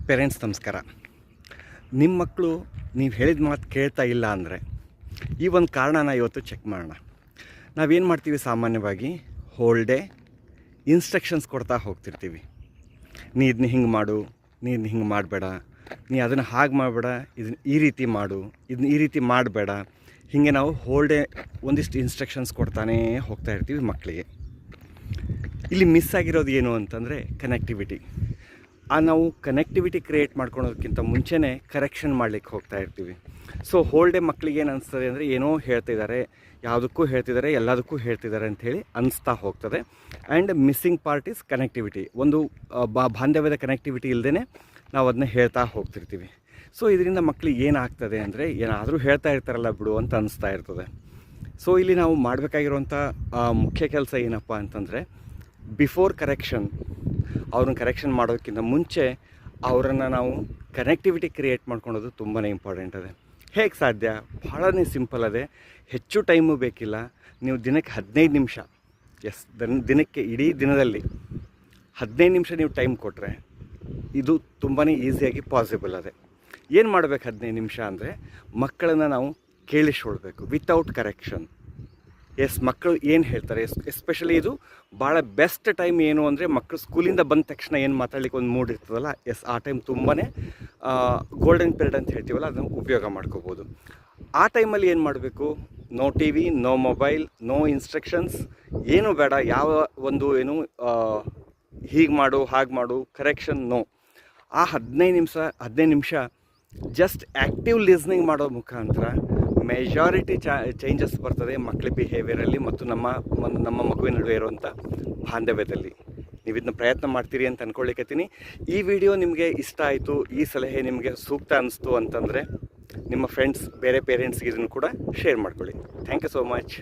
Parents ನಮಸ್ಕಾರ. ನಿಮ್ಮ ಮಕ್ಕಳು ನೀವು ಹೇಳಿದ ಮಾತು ಕೇಳ್ತಾ ಇಲ್ಲ ಅಂದರೆ ಈ ಒಂದು ಕಾರಣನ ಇವತ್ತು ಚೆಕ್ ಮಾಡೋಣ. ನಾವೇನು ಮಾಡ್ತೀವಿ, ಸಾಮಾನ್ಯವಾಗಿ ಹೋಲ್ ಡೇ ಇನ್ಸ್ಟ್ರಕ್ಷನ್ಸ್ ಕೊಡ್ತಾ ಹೋಗ್ತಿರ್ತೀವಿ. ನೀ ಇದನ್ನ ಹಿಂಗೆ ಮಾಡು, ನೀ ಇದನ್ನ ಹಿಂಗೆ ಮಾಡಬೇಡ, ನೀ ಅದನ್ನು ಹಾಗೆ ಮಾಡಬೇಡ, ಇದನ್ನ ಈ ರೀತಿ ಮಾಡು, ಇದನ್ನ ಈ ರೀತಿ ಮಾಡಬೇಡ. ಹೀಗೆ ನಾವು ಹೋಲ್ ಡೇ ಒಂದಿಷ್ಟು ಇನ್ಸ್ಟ್ರಕ್ಷನ್ಸ್ ಕೊಡ್ತಾನೇ ಹೋಗ್ತಾ ಇರ್ತೀವಿ ಮಕ್ಕಳಿಗೆ. ಇಲ್ಲಿ ಮಿಸ್ ಆಗಿರೋದು ಏನು ಅಂತಂದರೆ ಕನೆಕ್ಟಿವಿಟಿ. ನಾವು ಕನೆಕ್ಟಿವಿಟಿ ಕ್ರಿಯೇಟ್ ಮಾಡ್ಕೊಳೋದಕ್ಕಿಂತ ಮುಂಚೆನೇ ಕರೆಕ್ಷನ್ ಮಾಡಲಿಕ್ಕೆ ಹೋಗ್ತಾ ಇರ್ತೀವಿ. ಸೊ ಹೋಲ್ ಡೇ ಮಕ್ಕಳಿಗೆ ಏನು ಅನಿಸ್ತದೆ ಅಂದರೆ ಏನೋ ಹೇಳ್ತಿದ್ದಾರೆ, ಯಾವುದಕ್ಕೂ ಹೇಳ್ತಿದ್ದಾರೆ, ಎಲ್ಲದಕ್ಕೂ ಹೇಳ್ತಿದ್ದಾರೆ ಅಂಥೇಳಿ ಅನಿಸ್ತಾ ಹೋಗ್ತದೆ. And missing part is connectivity. ಒಂದು ಬಾಂಧವ್ಯದ ಕನೆಕ್ಟಿವಿಟಿ ಇಲ್ಲದೇ ನಾವು ಅದನ್ನ ಹೇಳ್ತಾ ಹೋಗ್ತಿರ್ತೀವಿ. ಸೊ ಇದರಿಂದ ಮಕ್ಕಳಿಗೆ ಏನಾಗ್ತದೆ ಅಂದರೆ, ಏನಾದರೂ ಹೇಳ್ತಾ ಇರ್ತಾರಲ್ಲ ಬಿಡು ಅಂತ ಅನಿಸ್ತಾ ಇರ್ತದೆ. ಸೊ ಇಲ್ಲಿ ನಾವು ಮಾಡಬೇಕಾಗಿರುವಂಥ ಮುಖ್ಯ ಕೆಲಸ ಏನಪ್ಪ ಅಂತಂದರೆ, ಬಿಫೋರ್ ಕರೆಕ್ಷನ್, ಅವ್ರನ್ನ ಕರೆಕ್ಷನ್ ಮಾಡೋದಕ್ಕಿಂತ ಮುಂಚೆ ಅವರನ್ನು ನಾವು ಕನೆಕ್ಟಿವಿಟಿ ಕ್ರಿಯೇಟ್ ಮಾಡ್ಕೊಳೋದು ತುಂಬಾ ಇಂಪಾರ್ಟೆಂಟ್ ಅದೇ. ಹೇಗೆ ಸಾಧ್ಯ? ಭಾಳನೇ ಸಿಂಪಲ್ ಅದೇ. ಹೆಚ್ಚು ಟೈಮು ಬೇಕಿಲ್ಲ. ನೀವು ದಿನಕ್ಕೆ 15 ನಿಮಿಷ, ದಿನಕ್ಕೆ ಇಡೀ ದಿನದಲ್ಲಿ 15 ನಿಮಿಷ ನೀವು ಟೈಮ್ ಕೊಟ್ಟರೆ ಇದು ತುಂಬಾ ಈಸಿಯಾಗಿ ಪಾಸಿಬಲ್ ಅದೇ. ಏನು ಮಾಡಬೇಕು 15 ನಿಮಿಷ ಅಂದರೆ, ಮಕ್ಕಳನ್ನು ನಾವು ಕೇಳಿಸ್ಕೊಳ್ಬೇಕು ವಿತೌಟ್ ಕರೆಕ್ಷನ್. ಮಕ್ಕಳು ಏನು ಹೇಳ್ತಾರೆ, ಎಸ್ಪೆಷಲಿ ಇದು ಭಾಳ ಬೆಸ್ಟ್ ಟೈಮ್ ಏನು ಅಂದರೆ, ಮಕ್ಕಳು ಸ್ಕೂಲಿಂದ ಬಂದ ತಕ್ಷಣ ಏನು ಮಾತಾಡ್ಲಿಕ್ಕೆ ಒಂದು ಮೂಡ್ ಇರ್ತದಲ್ಲ, ಆ ಟೈಮ್ ತುಂಬಾ ಗೋಲ್ಡನ್ ಪೀರಿಯಡ್ ಅಂತ ಹೇಳ್ತೀವಲ್ಲ, ಅದನ್ನು ಉಪಯೋಗ ಮಾಡ್ಕೋಬೋದು. ಆ ಟೈಮಲ್ಲಿ ಏನು ಮಾಡಬೇಕು, no T V, no mobile, no instructions, ಏನೂ ಬೇಡ. ಯಾವ ಒಂದು ಏನು ಹೀಗೆ ಮಾಡು, ಹಾಗೆ ಮಾಡು, ಕರೆಕ್ಷನ್ ನೋ. ಆ 15 ನಿಮಿಷ ಜಸ್ಟ್ ಆ್ಯಕ್ಟಿವ್ ಲಿಸ್ನಿಂಗ್ ಮಾಡೋ ಮುಖಾಂತರ ಮೆಜಾರಿಟಿ ಚೇಂಜಸ್ ಬರ್ತದೆ ಮಕ್ಕಳ ಬಿಹೇವಿಯರಲ್ಲಿ ಮತ್ತು ನಮ್ಮ ಮಗುವಿನ ನಡುವೆ ಇರುವಂಥ ಬಾಂಧವ್ಯದಲ್ಲಿ. ನೀವು ಇದನ್ನ ಪ್ರಯತ್ನ ಮಾಡ್ತೀರಿ ಅಂತ ಅಂದ್ಕೊಳ್ಳಿಕತ್ತೀನಿ. ಈ ವಿಡಿಯೋ ನಿಮಗೆ ಇಷ್ಟ ಆಯಿತು, ಈ ಸಲಹೆ ನಿಮಗೆ ಸೂಕ್ತ ಅನ್ನಿಸ್ತು ಅಂತಂದರೆ ನಿಮ್ಮ ಫ್ರೆಂಡ್ಸ್, ಬೇರೆ ಪೇರೆಂಟ್ಸ್ಗೆ ಇದನ್ನು ಕೂಡ ಶೇರ್ ಮಾಡ್ಕೊಳ್ಳಿ. Thank you so much.